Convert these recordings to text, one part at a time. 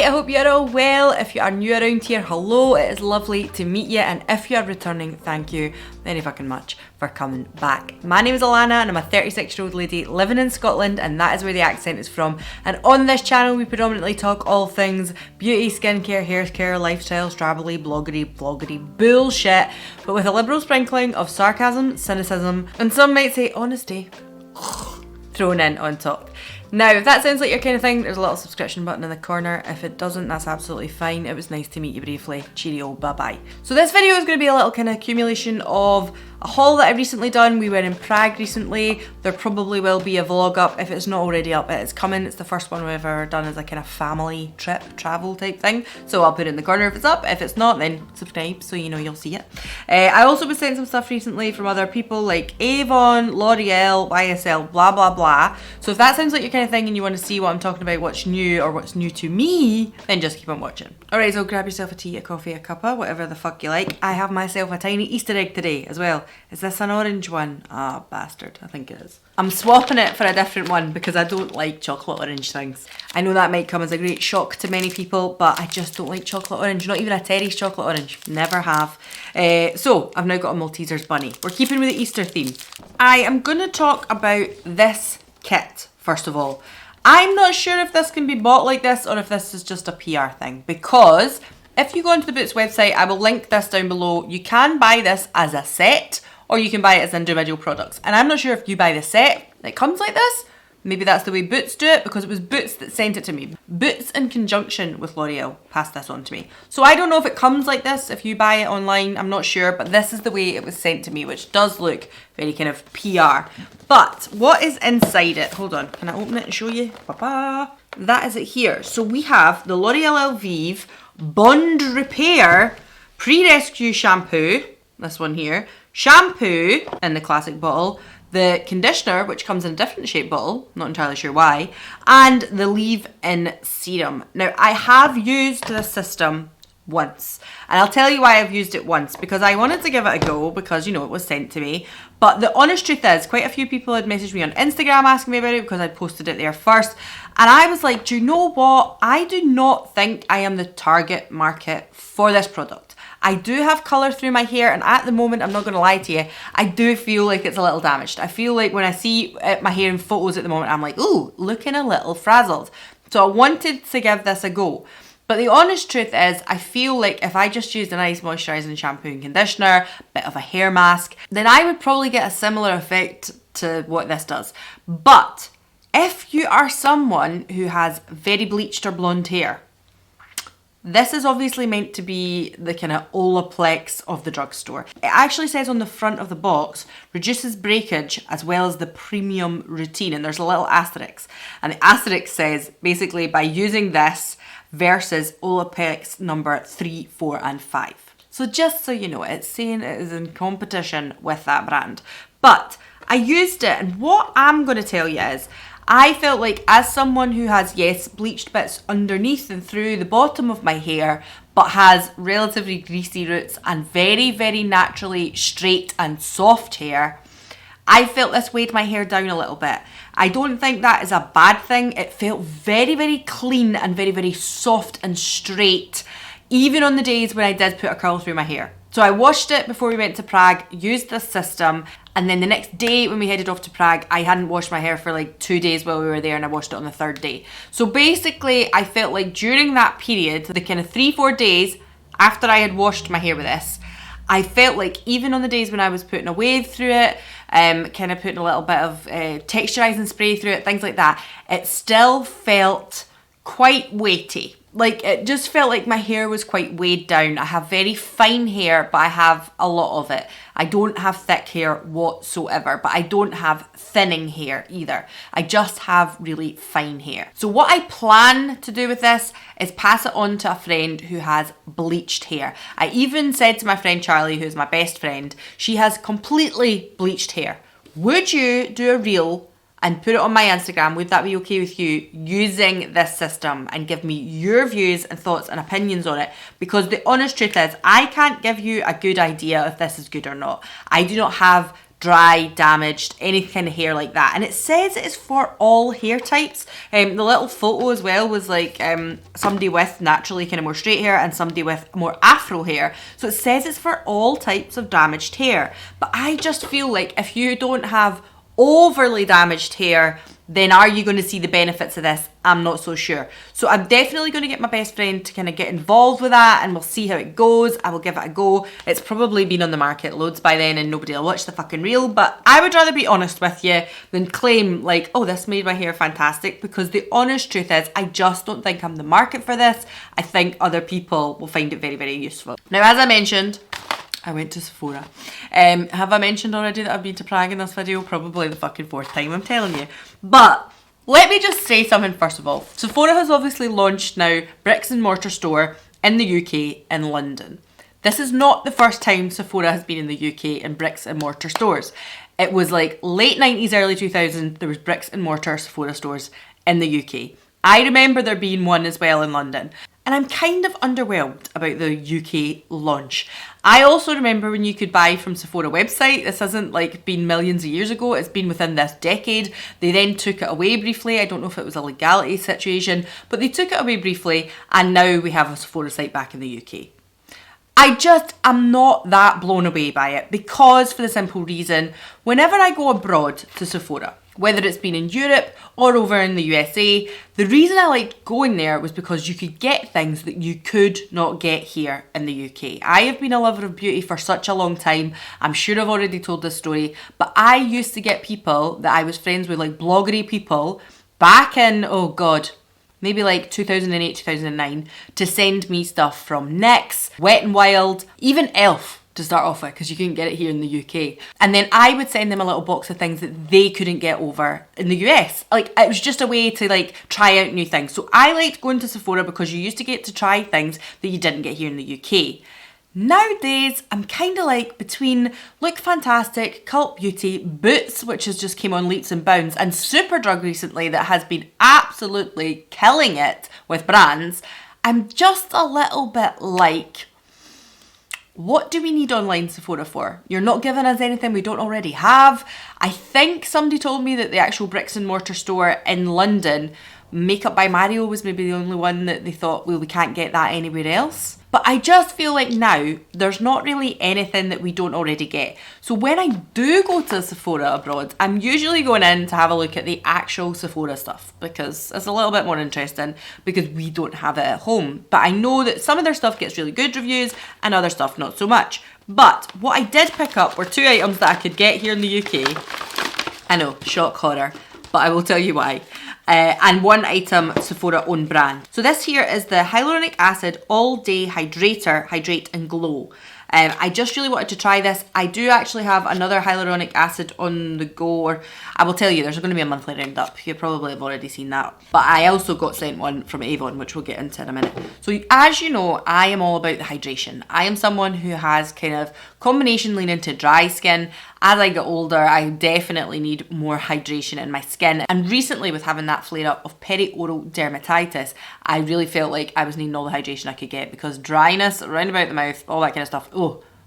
I hope you're all well. If you are new around here, hello, it is lovely to meet you, and if you are returning, thank you very fucking much for coming back. My name is Alana and I'm a 36-year-old lady living in Scotland, and that is where the accent is from. And on this channel we predominantly talk all things beauty, skincare, hair care, lifestyle, strabbly, vloggery bullshit, but with a liberal sprinkling of sarcasm, cynicism, and some might say honesty thrown in on top. Now, if that sounds like your kind of thing, there's a little subscription button in the corner. If it doesn't, that's absolutely fine. It was nice to meet you briefly. Cheerio, bye-bye. So this video is going to be a little kind of accumulation of a haul that I've recently done. We were in Prague recently. There probably will be a vlog up. If it's not already up, it is coming. It's the first one we've ever done as a kind of family trip, travel type thing. So I'll put it in the corner if it's up. If it's not, then subscribe so you know you'll see it. I also was sent some stuff recently from other people like Avon, L'Oreal, YSL, blah, blah, blah. So if that sounds like your kind of thing and you want to see what I'm talking about, what's new or what's new to me, then just keep on watching. Alright, so grab yourself a tea, a coffee, a cuppa, whatever the fuck you like. I have myself a tiny Easter egg today as well. Is this an orange one? Ah, bastard, I think it is. I'm swapping it for a different one because I don't like chocolate orange things. I know that might come as a great shock to many people, but I just don't like chocolate orange. Not even a Terry's chocolate orange. Never have. So, I've now got a Maltesers bunny. We're keeping with the Easter theme. I am going to talk about this kit, first of all. I'm not sure if this can be bought like this or if this is just a PR thing, because if you go onto the Boots website, I will link this down below. You can buy this as a set, or you can buy it as individual products. And I'm not sure if you buy the set that comes like this. Maybe that's the way Boots do it, because it was Boots that sent it to me. Boots in conjunction with L'Oreal passed this on to me. So I don't know if it comes like this if you buy it online, I'm not sure, but this is the way it was sent to me, which does look very kind of PR. But what is inside it? Hold on, can I open it and show you? Ba-ba. That is it here. So we have the L'Oreal Elvive Bond Repair Pre-Rescue Shampoo, this one here, shampoo in the classic bottle, the conditioner, which comes in a different shaped bottle, not entirely sure why, and the leave-in serum. Now, I have used this system once, and I'll tell you why I've used it once, because I wanted to give it a go, because, you know, it was sent to me. But the honest truth is, quite a few people had messaged me on Instagram asking me about it, because I'd posted it there first, and I was like, do you know what? I do not think I am the target market for this product. I do have colour through my hair, and at the moment, I'm not going to lie to you, I do feel like it's a little damaged. I feel like when I see my hair in photos at the moment, I'm like, ooh, looking a little frazzled. So I wanted to give this a go. But the honest truth is, I feel like if I just used a nice moisturising shampoo and conditioner, a bit of a hair mask, then I would probably get a similar effect to what this does. But if you are someone who has very bleached or blonde hair, this is obviously meant to be the kind of Olaplex of the drugstore. It actually says on the front of the box, reduces breakage as well as the premium routine, and there's a little asterisk. And the asterisk says, basically, by using this versus Olaplex number 3, 4, and 5. So just so you know, it's saying it is in competition with that brand. But I used it, and what I'm going to tell you is, I felt like, as someone who has, yes, bleached bits underneath and through the bottom of my hair, but has relatively greasy roots and very, very naturally straight and soft hair, I felt this weighed my hair down a little bit. I don't think that is a bad thing. It felt very, very clean and very, very soft and straight, even on the days when I did put a curl through my hair. So I washed it before we went to Prague, used this system, and then the next day when we headed off to Prague, I hadn't washed my hair for like 2 days while we were there, and I washed it on the 3rd day. So basically, I felt like during that period, the kind of 3-4 days after I had washed my hair with this, I felt like even on the days when I was putting a wave through it, kind of putting a little bit of texturizing spray through it, things like that, it still felt quite weighty. Like, it just felt like my hair was quite weighed down. I have very fine hair, but I have a lot of it. I don't have thick hair whatsoever, but I don't have thinning hair either. I just have really fine hair. So what I plan to do with this is pass it on to a friend who has bleached hair. I even said to my friend Charlie, who's my best friend, she has completely bleached hair. Would you do a reel and put it on my Instagram? Would that be okay with you, using this system, and give me your views and thoughts and opinions on it? Because the honest truth is, I can't give you a good idea if this is good or not. I do not have dry, damaged, any kind of hair like that. And it says it's for all hair types. The little photo as well was like somebody with naturally kind of more straight hair and somebody with more afro hair. So it says it's for all types of damaged hair. But I just feel like if you don't have overly damaged hair, then are you going to see the benefits of this? I'm not so sure. So I'm definitely going to get my best friend to kind of get involved with that, and we'll see how it goes. I will give it a go. It's probably been on the market loads by then and nobody will watch the fucking reel, but I would rather be honest with you than claim like, oh, this made my hair fantastic, because the honest truth is I just don't think I'm the market for this. I think other people will find it very, very useful. Now, as I mentioned, I went to Sephora. Have I mentioned already that I've been to Prague in this video? Probably the fucking 4th time, I'm telling you. But let me just say something first of all. Sephora has obviously launched now bricks and mortar store in the UK in London. This is not the first time Sephora has been in the UK in bricks and mortar stores. It was like late 90s, early 2000s, there was bricks and mortar Sephora stores in the UK. I remember there being one as well in London. And I'm kind of underwhelmed about the UK launch. I also remember when you could buy from Sephora website. This hasn't like been millions of years ago. It's been within this decade. They then took it away briefly. I don't know if it was a legality situation, but they took it away briefly, and now we have a Sephora site back in the UK. I'm not that blown away by it, because for the simple reason, whenever I go abroad to Sephora, whether it's been in Europe or over in the USA, the reason I liked going there was because you could get things that you could not get here in the UK. I have been a lover of beauty for such a long time. I'm sure I've already told this story, but I used to get people that I was friends with, like bloggery people, back in, oh God, maybe like 2008, 2009, to send me stuff from NYX, Wet n Wild, even Elf, to start off with, because you couldn't get it here in the UK. And then I would send them a little box of things that they couldn't get over in the US. Like, it was just a way to like try out new things. So I liked going to Sephora because you used to get to try things that you didn't get here in the UK. Nowadays, I'm kind of like between Look Fantastic, Cult Beauty, Boots, which has just came on leaps and bounds, and Superdrug recently that has been absolutely killing it with brands. I'm just a little bit like, what do we need online Sephora for? You're not giving us anything we don't already have. I think somebody told me that the actual bricks and mortar store in London, Makeup by Mario, was maybe the only one that they thought, well, we can't get that anywhere else. But I just feel like now there's not really anything that we don't already get. So when I do go to Sephora abroad, I'm usually going in to have a look at the actual Sephora stuff, because it's a little bit more interesting because we don't have it at home. But I know that some of their stuff gets really good reviews and other stuff not so much. But what I did pick up were 2 items that I could get here in the UK. I know, shock horror, but I will tell you why. And one item Sephora own brand. So this here is the Hyaluronic Acid All Day Hydrator, Hydrate and Glow. I just really wanted to try this. I do actually have another hyaluronic acid on the go, or I will tell you, there's going to be a monthly roundup. You probably have already seen that. But I also got sent one from Avon, which we'll get into in a minute. So as you know, I am all about the hydration. I am someone who has kind of combination lean into dry skin. As I get older, I definitely need more hydration in my skin. And recently, with having that flare up of perioral dermatitis, I really felt like I was needing all the hydration I could get, because dryness around about the mouth, all that kind of stuff,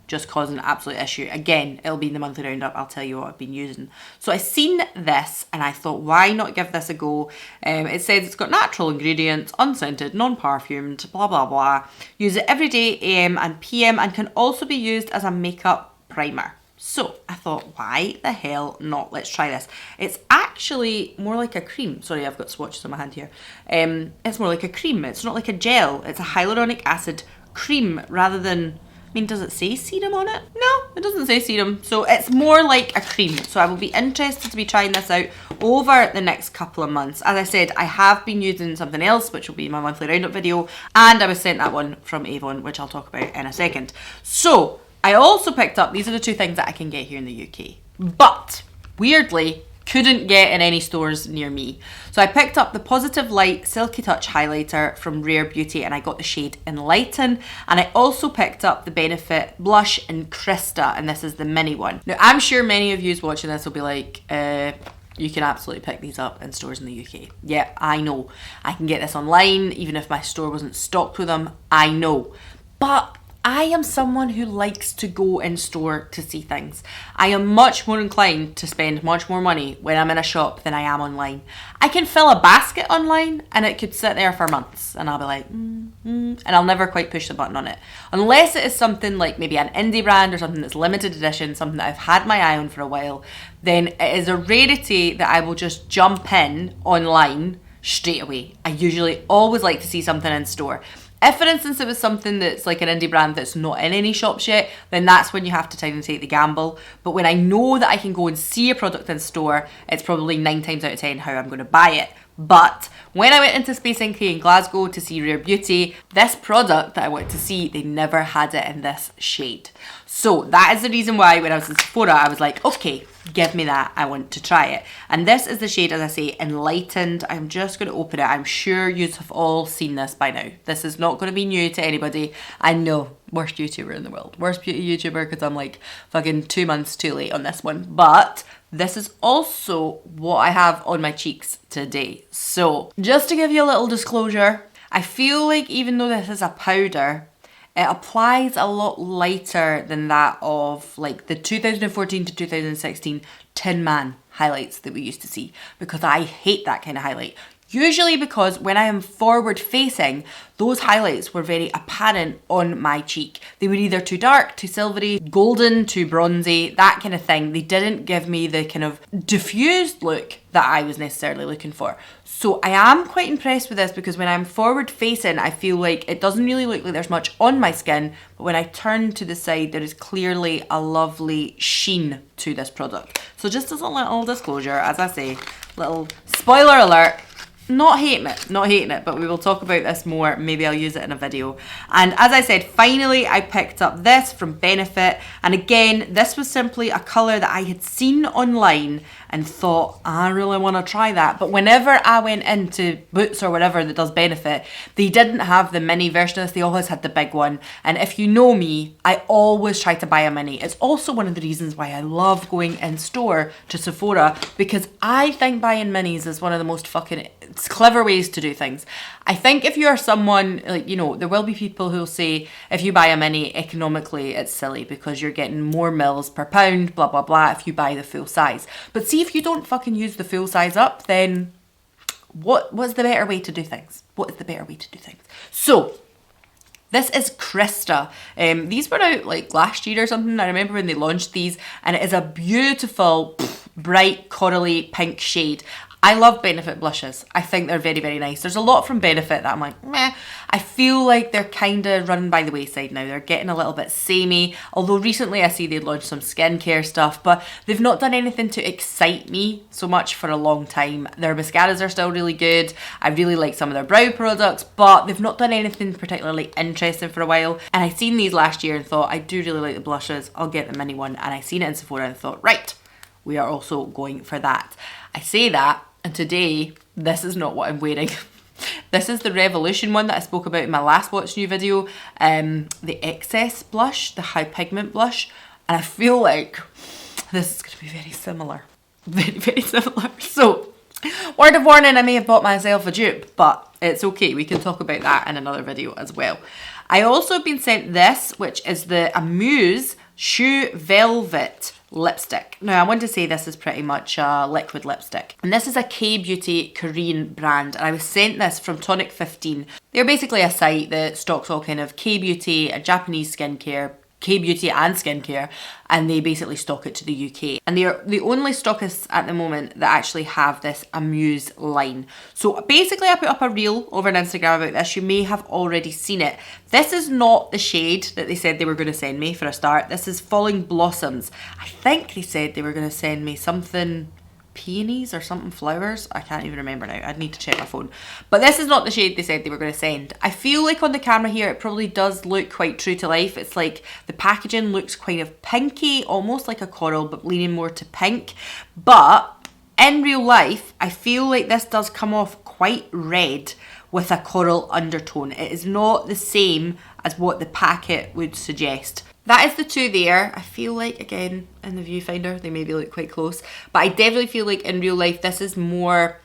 just causing an absolute issue. Again, it'll be in the monthly roundup. I'll tell you what I've been using. So I seen this and I thought, why not give this a go? It says it's got natural ingredients, unscented, non-perfumed, blah, blah, blah. Use it every day, AM and PM, and can also be used as a makeup primer. So I thought, why the hell not? Let's try this. It's actually more like a cream. Sorry, I've got swatches on my hand here. It's more like a cream. It's not like a gel. It's a hyaluronic acid cream rather than, I mean, does it say serum on it? No, it doesn't say serum. So it's more like a cream. So I will be interested to be trying this out over the next couple of months. As I said, I have been using something else, which will be my monthly roundup video. And I was sent that one from Avon, which I'll talk about in a second. So I also picked up, these are the 2 things that I can get here in the UK, but weirdly couldn't get in any stores near me. So I picked up the Positive Light Silky Touch Highlighter from Rare Beauty, and I got the shade Enlighten. And I also picked up the Benefit Blush in Krista, and this is the mini one. Now, I'm sure many of you watching this will be like, you can absolutely pick these up in stores in the UK. Yeah, I know. I can get this online, even if my store wasn't stocked with them, I know. But I am someone who likes to go in store to see things. I am much more inclined to spend much more money when I'm in a shop than I am online. I can fill a basket online and it could sit there for months and I'll be like, and I'll never quite push the button on it. Unless it is something like maybe an indie brand or something that's limited edition, something that I've had my eye on for a while, then it is a rarity that I will just jump in online straight away. I usually always like to see something in store. If, for instance, it was something that's like an indie brand that's not in any shops yet, then that's when you have to kind of take the gamble. But when I know that I can go and see a product in store, it's probably 9 times out of 10 how I'm going to buy it. But when I went into Space NK in Glasgow to see Rare Beauty, this product that I wanted to see, they never had it in this shade. So that is the reason why when I was in Sephora, I was like, okay, give me that, I want to try it. And this is the shade, as I say, Enlightened. I'm just going to open it. I'm sure you have all seen this by now. This is not going to be new to anybody. I know, worst YouTuber in the world. Worst beauty YouTuber, because I'm like fucking 2 months too late on this one. But this is also what I have on my cheeks today. So just to give you a little disclosure, I feel like even though this is a powder, it applies a lot lighter than that of like the 2014 to 2016 Tin Man highlights that we used to see, because I hate that kind of highlight. Usually because when I am forward facing, those highlights were very apparent on my cheek. They were either too dark, too silvery, golden, too bronzy, that kind of thing. They didn't give me the kind of diffused look that I was necessarily looking for. So I am quite impressed with this, because when I'm forward facing, I feel like it doesn't really look like there's much on my skin, but when I turn to the side, there is clearly a lovely sheen to this product. So just as a little disclosure, as I say, little spoiler alert, not hating it, but we will talk about this more. Maybe I'll use it in a video. And as I said, finally, I picked up this from Benefit. And again, this was simply a colour that I had seen online and thought, I really want to try that. But whenever I went into Boots or whatever that does Benefit, they didn't have the mini version of this. They always had the big one. And if you know me, I always try to buy a mini. It's also one of the reasons why I love going in store to Sephora, because I think buying minis is one of the most fucking clever ways to do things. I think if you are someone, like, you know, there will be people who'll say if you buy a mini, economically it's silly because you're getting more mils per pound, blah blah blah, if you buy the full size. But see, if you don't fucking use the full size up, then what's the better way to do things? What is the better way to do things? So this is Krista. These were out like last year or something. I remember when they launched these, and it is a beautiful, bright, corally pink shade. I love Benefit blushes. I think they're very, very nice. There's a lot from Benefit that I'm like, meh. I feel like they're kind of running by the wayside now. They're getting a little bit samey. Although recently I see they launched some skincare stuff, but they've not done anything to excite me so much for a long time. Their mascaras are still really good. I really like some of their brow products, but they've not done anything particularly interesting for a while. And I seen these last year and thought, I do really like the blushes. I'll get the mini one. And I seen it in Sephora and thought, right, we are also going for that. I say that, and today, this is not what I'm wearing. This is the Revolution one that I spoke about in my last What's New video, the Excess blush, the High Pigment blush, and I feel like this is going to be very similar. Very, very similar. So, word of warning, I may have bought myself a dupe, but it's okay. We can talk about that in another video as well. I also have been sent this, which is the Amuse Shoe Velvet lipstick. Now, I want to say this is pretty much a liquid lipstick. And this is a K-Beauty Korean brand. And I was sent this from Tonic 15. They're basically a site that stocks all kind of K-Beauty, Japanese skincare, K-Beauty and skincare, and they basically stock it to the UK. And they're the only stockists at the moment that actually have this Amuse line. So basically I put up a reel over on Instagram about this. You may have already seen it. This is not the shade that they said they were going to send me for a start. This is Falling Blossoms. I think they said they were going to send me something peonies or something flowers. I can't even remember now. I'd need to check my phone. But this is not the shade they said they were going to send. I feel like on the camera here it probably does look quite true to life. It's like the packaging looks kind of pinky, almost like a coral, but leaning more to pink. But in real life, I feel like this does come off quite red with a coral undertone. It is not the same as what the packet would suggest. That is the two there. I feel like, again, in the viewfinder, they maybe look quite close. But I definitely feel like in real life, this is more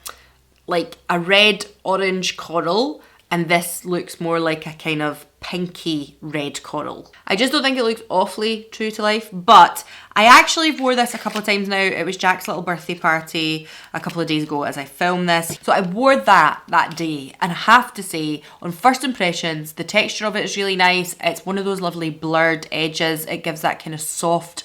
like a red-orange coral. And this looks more like a kind of pinky red coral. I just don't think it looks awfully true to life, but I actually wore this a couple of times now. It was Jack's little birthday party a couple of days ago as I filmed this. So I wore that day, and I have to say, on first impressions, the texture of it is really nice. It's one of those lovely blurred edges. It gives that kind of soft,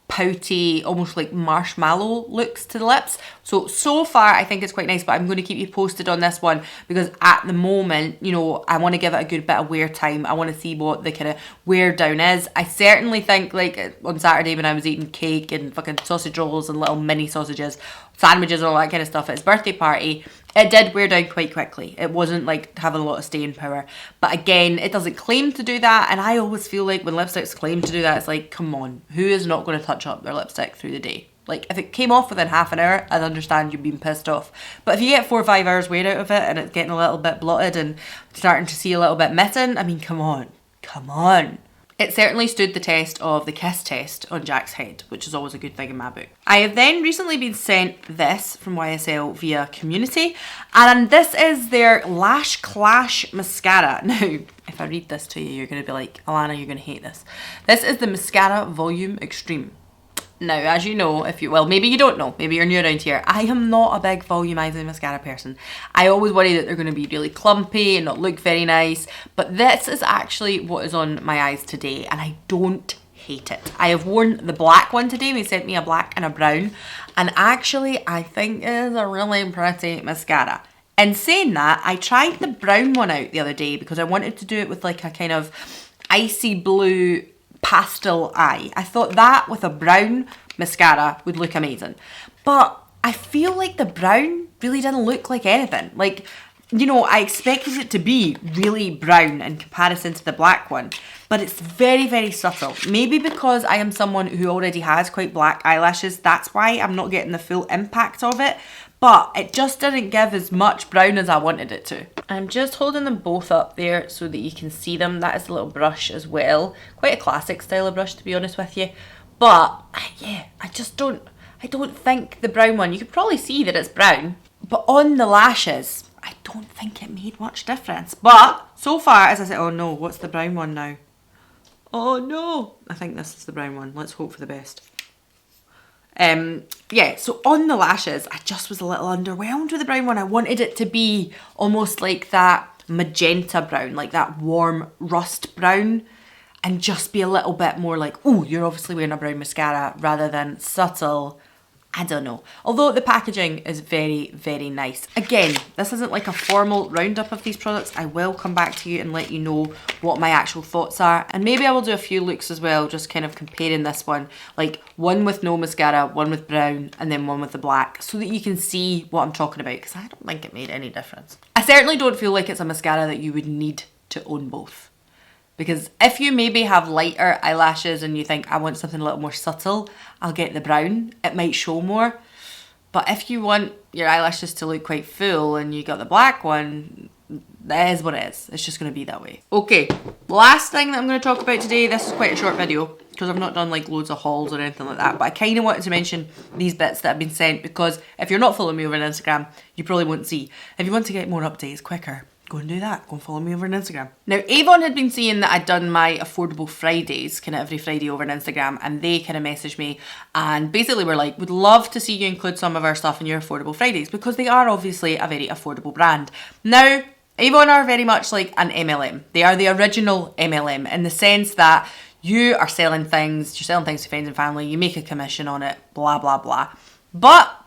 pouty, almost like marshmallow looks to the lips. So far I think it's quite nice, but I'm going to keep you posted on this one because at the moment, you know, I want to give it a good bit of wear time. I want to see what the kind of wear down is. I certainly think, like on Saturday when I was eating cake and fucking sausage rolls and little mini sausages, sandwiches and all that kind of stuff at his birthday party, it did wear down quite quickly. It wasn't like having a lot of staying power. But again, it doesn't claim to do that. And I always feel like when lipsticks claim to do that, it's like, come on, who is not going to touch up their lipstick through the day? Like, if it came off within half an hour, I'd understand you being pissed off. But if you get 4 or 5 hours wear out of it and it's getting a little bit blotted and starting to see a little bit missing, I mean, come on. Come on. It certainly stood the test of the kiss test on Jack's head, which is always a good thing in my book. I have then recently been sent this from YSL via community, and this is their Lash Clash mascara. Now, if I read this to you, you're going to be like, Alanna, you're going to hate this. This is the Mascara Volume Extreme. Now, as you know, well, maybe you don't know, maybe you're new around here, I am not a big volumizing mascara person. I always worry that they're going to be really clumpy and not look very nice, but this is actually what is on my eyes today, and I don't hate it. I have worn the black one today. They sent me a black and a brown, and actually I think it is a really pretty mascara. In saying that, I tried the brown one out the other day because I wanted to do it with like a kind of icy blue pastel eye. I thought that with a brown mascara would look amazing. But I feel like the brown really didn't look like anything. Like, you know, I expected it to be really brown in comparison to the black one, but it's very, very subtle. Maybe because I am someone who already has quite black eyelashes, that's why I'm not getting the full impact of it. But it just didn't give as much brown as I wanted it to. I'm just holding them both up there so that you can see them. That is a little brush as well. Quite a classic style of brush, to be honest with you. But yeah, I don't think the brown one, you could probably see that it's brown, but on the lashes, I don't think it made much difference. But so far, as I said, oh no, what's the brown one now? Oh no, I think this is the brown one. Let's hope for the best. Yeah, so on the lashes, I just was a little underwhelmed with the brown one. I wanted it to be almost like that magenta brown, like that warm rust brown, and just be a little bit more like, oh, you're obviously wearing a brown mascara, rather than subtle, I don't know. Although the packaging is very, very nice. Again, this isn't like a formal roundup of these products. I will come back to you and let you know what my actual thoughts are. And maybe I will do a few looks as well, just kind of comparing this one. Like one with no mascara, one with brown, and then one with the black, so that you can see what I'm talking about, because I don't think it made any difference. I certainly don't feel like it's a mascara that you would need to own both. Because if you maybe have lighter eyelashes and you think, I want something a little more subtle, I'll get the brown. It might show more. But if you want your eyelashes to look quite full and you got the black one, that is what it is. It's just going to be that way. Okay, last thing that I'm going to talk about today. This is quite a short video because I've not done like loads of hauls or anything like that. But I kind of wanted to mention these bits that have been sent because if you're not following me over on Instagram, you probably won't see. If you want to get more updates quicker, go and do that. Go and follow me over on Instagram. Now, Avon had been seeing that I'd done my Affordable Fridays, kind of every Friday over on Instagram, and they kind of messaged me and basically were like, would love to see you include some of our stuff in your Affordable Fridays because they are obviously a very affordable brand. Now, Avon are very much like an MLM. They are the original MLM in the sense that you are selling things, you're selling things to friends and family, you make a commission on it, blah, blah, blah. But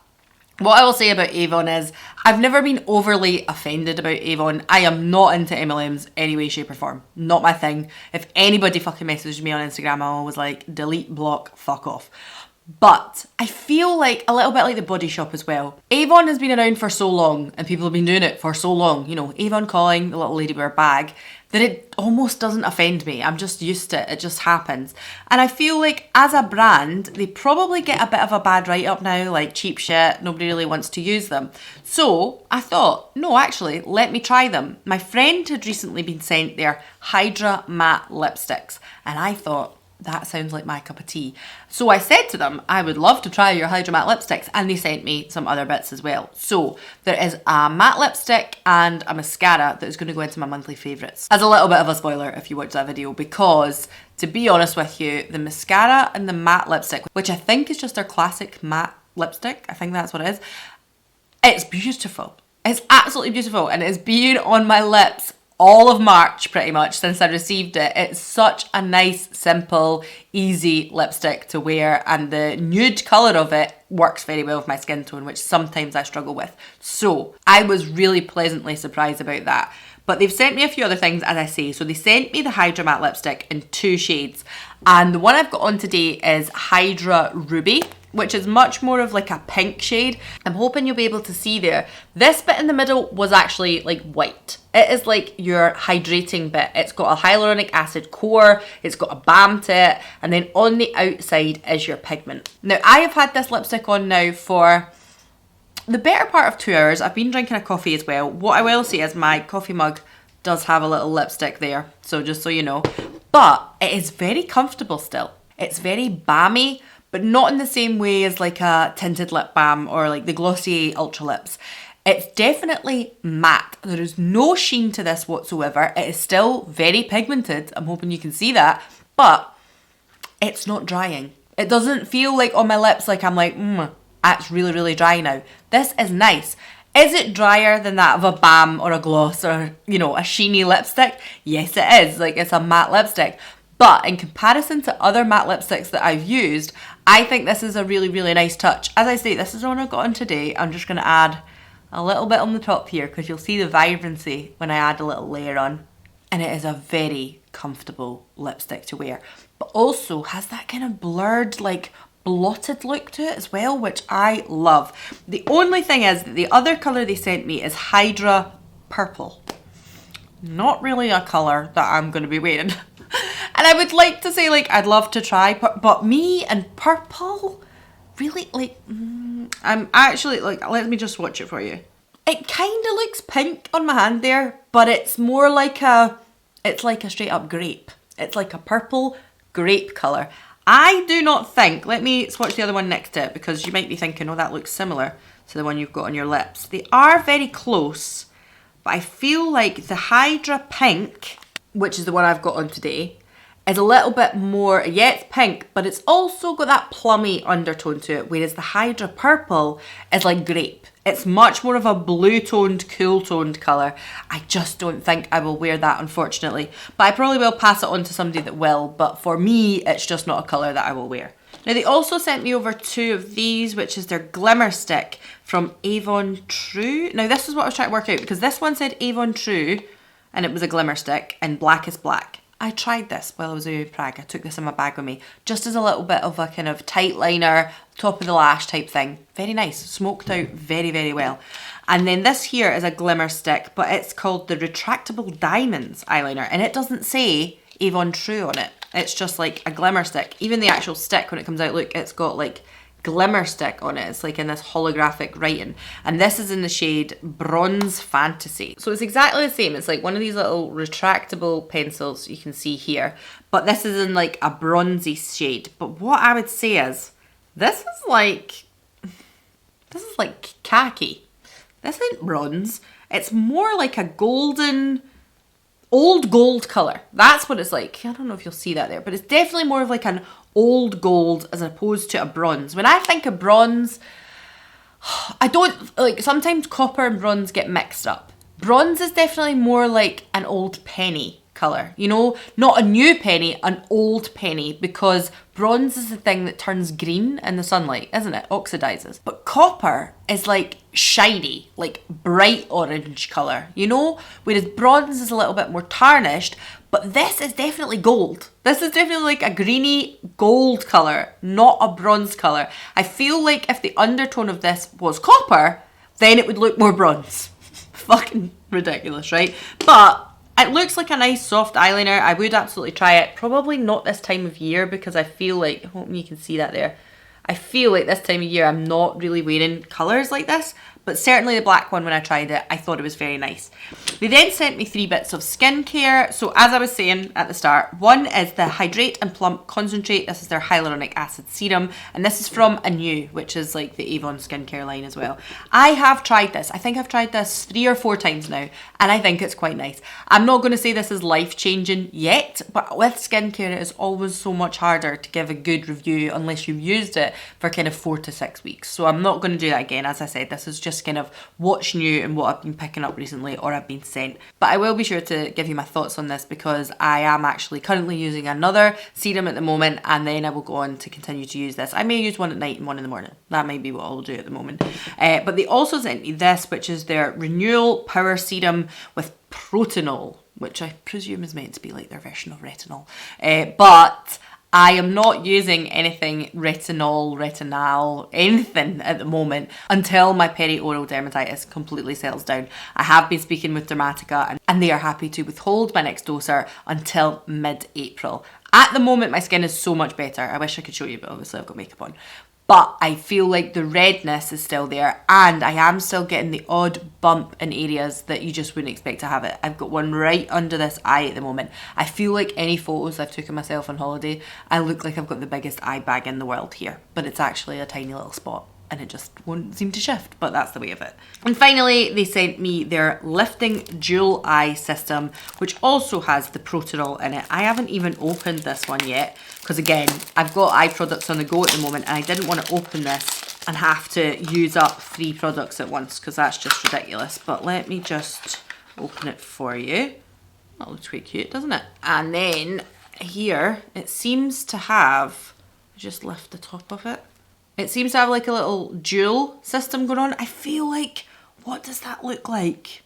what I will say about Avon is I've never been overly offended about Avon. I am not into MLMs any way, shape or form. Not my thing. If anybody fucking messaged me on Instagram, I'm always like, delete, block, fuck off. But I feel like a little bit like the Body Shop as well. Avon has been around for so long and people have been doing it for so long. You know, Avon calling the little lady with her bag, that it almost doesn't offend me. I'm just used to it. It just happens. And I feel like as a brand, they probably get a bit of a bad write-up now, like cheap shit. Nobody really wants to use them. So I thought, no, actually, let me try them. My friend had recently been sent their Hydra matte lipsticks. And I thought, that sounds like my cup of tea. So I said to them, I would love to try your Hydra matte lipsticks, and they sent me some other bits as well. So there is a matte lipstick and a mascara that is going to go into my monthly favourites. As a little bit of a spoiler if you watch that video, because to be honest with you, the mascara and the matte lipstick, which I think is just their classic matte lipstick, I think that's what it is, it's beautiful. It's absolutely beautiful, and it's been on my lips all of March pretty much since I received it. It's such a nice, simple, easy lipstick to wear, and the nude colour of it works very well with my skin tone, which sometimes I struggle with. So I was really pleasantly surprised about that. But they've sent me a few other things, as I say. So they sent me the Hydra matte lipstick in 2 shades, and the one I've got on today is Hydra Ruby, which is much more of like a pink shade. I'm hoping you'll be able to see there. This bit in the middle was actually like white. It is like your hydrating bit. It's got a hyaluronic acid core, it's got a balm to it, and then on the outside is your pigment. Now, I have had this lipstick on now for the better part of 2 hours. I've been drinking a coffee as well. What I will say is my coffee mug does have a little lipstick there, so just so you know. But it is very comfortable still. It's very balmy, but not in the same way as like a tinted lip balm or like the Glossier Ultra Lips. It's definitely matte. There is no sheen to this whatsoever. It is still very pigmented. I'm hoping you can see that, but it's not drying. It doesn't feel like on my lips like I'm like, that's really, really dry now. This is nice. Is it drier than that of a balm or a gloss or, you know, a sheeny lipstick? Yes, it is. Like, it's a matte lipstick. But in comparison to other matte lipsticks that I've used, I think this is a really, really nice touch. As I say, this is the one I've got on today. I'm just going to add a little bit on the top here because you'll see the vibrancy when I add a little layer on. And it is a very comfortable lipstick to wear. But also has that kind of blurred, like, blotted look to it as well, which I love. The only thing is that the other colour they sent me is Hydra Purple. Not really a colour that I'm going to be wearing. And I would like to say, like, I'd love to try, but me and purple, really, like, I'm actually, like, let me just swatch it for you. It kind of looks pink on my hand there, but it's more like it's like a straight up grape. It's like a purple grape colour. I do not think, let me swatch the other one next to it, because you might be thinking, oh, that looks similar to the one you've got on your lips. They are very close, but I feel like the Hydra Pink, which is the one I've got on today, is a little bit more, yeah, it's pink, but it's also got that plummy undertone to it, whereas the Hydra Purple is like grape. It's much more of a blue-toned, cool-toned colour. I just don't think I will wear that, unfortunately. But I probably will pass it on to somebody that will, but for me, it's just not a colour that I will wear. Now, they also sent me over 2 of these, which is their Glimmer Stick from Avon True. Now, this is what I was trying to work out, because this one said Avon True, and it was a Glimmer Stick in Black is Black. I tried this while I was away in Prague. I took this in my bag with me, just as a little bit of a kind of tight liner, top of the lash type thing. Very nice, smoked out very, very well. And then this here is a Glimmer Stick, but it's called the Retractable Diamonds eyeliner, and it doesn't say Avon True on it. It's just like a Glimmer Stick. Even the actual stick, when it comes out, look, it's got like Glimmer Stick on it. It's like in this holographic writing, and this is in the shade Bronze Fantasy. So it's exactly the same. It's like one of these little retractable pencils you can see here, but this is in like a bronzy shade. But what I would say is this is like khaki. This isn't bronze. It's more like a golden, old gold colour. That's what it's like. I don't know if you'll see that there, but it's definitely more of like an old gold as opposed to a bronze. When I think of bronze, I don't, like, sometimes copper and bronze get mixed up. Bronze is definitely more like an old penny colour, you know, not a new penny, an old penny, because bronze is the thing that turns green in the sunlight, isn't it? Oxidizes. But copper is like shiny, like bright orange colour, you know, whereas bronze is a little bit more tarnished. But this is definitely gold. This is definitely like a greeny gold colour, not a bronze colour. I feel like if the undertone of this was copper, then it would look more bronze. Fucking ridiculous, right? But it looks like a nice soft eyeliner. I would absolutely try it. Probably not this time of year, because I feel like, I hope you can see that there. I feel like this time of year I'm not really wearing colours like this. but certainly the black one when I tried it, I thought it was very nice. They then sent me 3 bits of skincare. So as I was saying at the start, one is the Hydrate and Plump Concentrate. This is their hyaluronic acid serum, and this is from Anew, which is like the Avon skincare line as well. I have tried this. I think I've tried this 3 or 4 times now, and I think it's quite nice. I'm not going to say this is life-changing yet, but with skincare, it is always so much harder to give a good review unless you've used it for kind of 4 to 6 weeks. So I'm not going to do that again. As I said, this is just kind of what's new and what I've been picking up recently or I've been sent. But I will be sure to give you my thoughts on this because I am actually currently using another serum at the moment, and then I will go on to continue to use this. I may use one at night and one in the morning. That might be what I'll do at the moment. But they also sent me this, which is their Renewal Power Serum with protanol, which I presume is meant to be like their version of retinol. But I am not using anything retinol, anything at the moment until my perioral dermatitis completely settles down. I have been speaking with Dermatica and they are happy to withhold my next doser until mid-April. At the moment, my skin is so much better. I wish I could show you, but obviously I've got makeup on. But I feel like the redness is still there, and I am still getting the odd bump in areas that you just wouldn't expect to have it. I've got one right under this eye at the moment. I feel like any photos I've taken myself on holiday, I look like I've got the biggest eye bag in the world here, but it's actually a tiny little spot. And it just won't seem to shift, but that's the way of it. And finally, they sent me their Lifting Dual Eye System, which also has the protanol in it. I haven't even opened this one yet, because again, I've got eye products on the go at the moment, and I didn't want to open this and have to use up 3 products at once, because that's just ridiculous. But let me just open it for you. That looks quite cute, doesn't it? And then here, it seems to have, just lift the top of it. It seems to have like a little dual system going on. I feel like, what does that look like?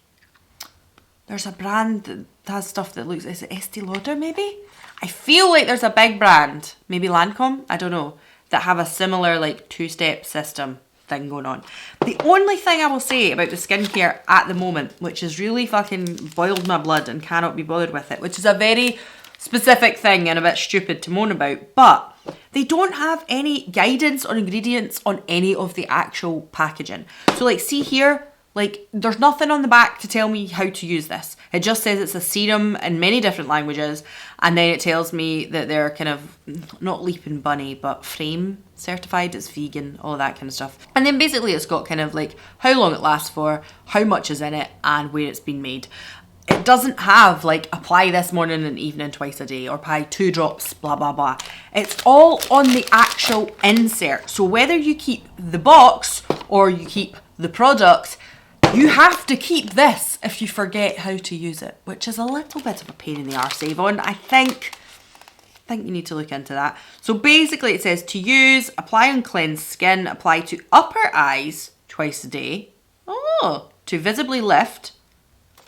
There's a brand that has stuff that looks, is it Estee Lauder maybe? I feel like there's a big brand, maybe Lancome, I don't know, that have a similar like 2-step system thing going on. The only thing I will say about the skincare at the moment, which has really fucking boiled my blood and cannot be bothered with it, which is a very specific thing and a bit stupid to moan about, but they don't have any guidance or ingredients on any of the actual packaging. So like, see here, like there's nothing on the back to tell me how to use this. It just says it's a serum in many different languages, and then it tells me that they're kind of not Leaping Bunny but Frame certified, it's vegan, all that kind of stuff. And then basically it's got kind of like how long it lasts for, how much is in it, and where it's been made. It doesn't have like apply this morning and evening twice a day or apply 2 drops, blah, blah, blah. It's all on the actual insert. So whether you keep the box or you keep the product, you have to keep this if you forget how to use it, which is a little bit of a pain in the arse, Avon. I think you need to look into that. So basically it says to use, apply on cleansed skin, apply to upper eyes twice a day. Oh, to visibly lift.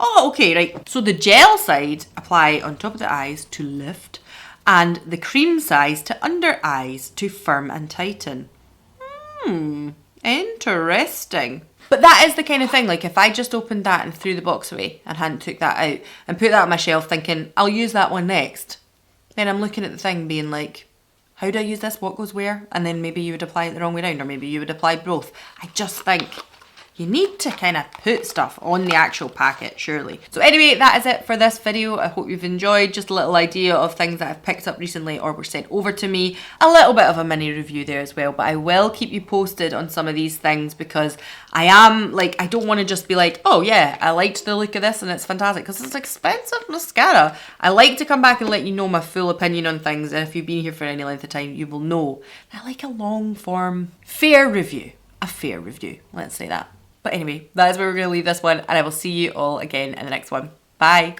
Oh, okay, right. So the gel side, apply on top of the eyes to lift, and the cream size to under eyes to firm and tighten. Interesting. But that is the kind of thing, like if I just opened that and threw the box away and hadn't took that out and put that on my shelf thinking, I'll use that one next, then I'm looking at the thing being like, how do I use this? What goes where? And then maybe you would apply it the wrong way around, or maybe you would apply both. I just think you need to kind of put stuff on the actual packet, surely. So anyway, that is it for this video. I hope you've enjoyed. Just a little idea of things that I've picked up recently or were sent over to me. A little bit of a mini review there as well, but I will keep you posted on some of these things because I am like, I don't want to just be like, oh yeah, I liked the look of this and it's fantastic, because it's expensive mascara. I like to come back and let you know my full opinion on things, and if you've been here for any length of time, you will know I like a long form, fair review. A fair review, let's say that. But anyway, that is where we're going to leave this one, and I will see you all again in the next one. Bye.